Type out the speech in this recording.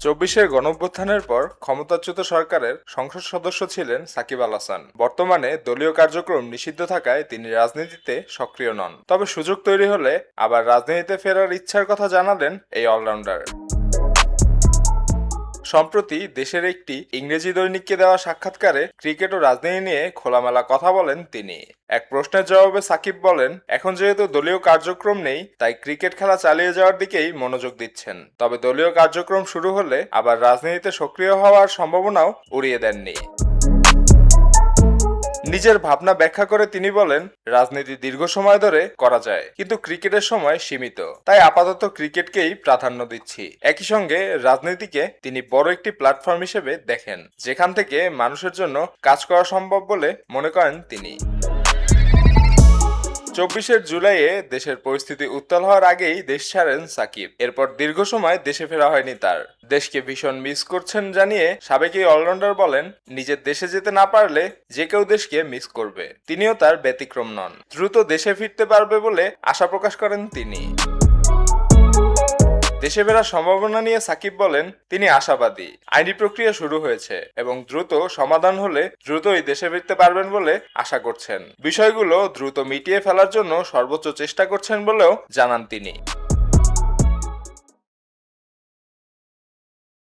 চব্বিশের গণঅভ্যুত্থানের পর ক্ষমতাচ্যুত সরকারের সংসদ সদস্য ছিলেন সাকিব আল হাসান। বর্তমানে দলীয় কার্যক্রম নিষিদ্ধ থাকায় তিনি রাজনীতিতে সক্রিয় নন। তবে সুযোগ তৈরি হলে আবার রাজনীতিতে ফেরার ইচ্ছার কথা জানালেন এই অলরাউন্ডার। সম্প্রতি দেশের একটি ইংরেজি দৈনিককে দেওয়া সাক্ষাৎকারে ক্রিকেট ও রাজনীতি নিয়ে খোলামেলা কথা বলেন তিনি। এক প্রশ্নের জবাবে সাকিব বলেন, এখন যেহেতু দলীয় কার্যক্রম নেই তাই ক্রিকেট খেলা চালিয়ে যাওয়ার দিকেই মনোযোগ দিচ্ছেন। তবে দলীয় কার্যক্রম শুরু হলে আবার রাজনীতিতে সক্রিয় হওয়ার সম্ভাবনাও উড়িয়ে দেননি। নিজের ভাবনা ব্যাখ্যা করে তিনি বলেন, রাজনীতি দীর্ঘ সময় ধরে করা যায়, কিন্তু ক্রিকেটের সময় সীমিত, তাই আপাতত ক্রিকেটকেই প্রাধান্য দিচ্ছি। একই সঙ্গে রাজনীতিকে তিনি বড় একটি প্ল্যাটফর্ম হিসেবে দেখেন, যেখান থেকে মানুষের জন্য কাজ করা সম্ভব বলে মনে করেন তিনি। 24 জুলাইয়ে দেশের পরিস্থিতি উত্তাল হওয়ার আগেই দেশ ছাড়েন সাকিব। এরপর দীর্ঘ সময় দেশে ফেরা হয়নি তার। দেশকে ভীষণ মিস করছেন জানিয়ে সাবেক এই অলরাউন্ডার বলেন, নিজের দেশে যেতে না পারলে যে কেউ দেশকে মিস করবে। তিনিও তার ব্যতিক্রম নন। দ্রুত দেশে ফিরতে পারবে বলে আশা প্রকাশ করেন তিনি। দেশে ফেরার সম্ভাবনা নিয়ে সাকিব বলেন, তিনি আশাবাদী। আইনি প্রক্রিয়া শুরু হয়েছে এবং দ্রুত সমাধান হলে দ্রুতই দেশে ফিরতে পারবেন বলে আশা করছেন। বিষয়গুলো দ্রুত মিটিয়ে ফেলার জন্য সর্বোচ্চ চেষ্টা করছেন বলেও জানান তিনি।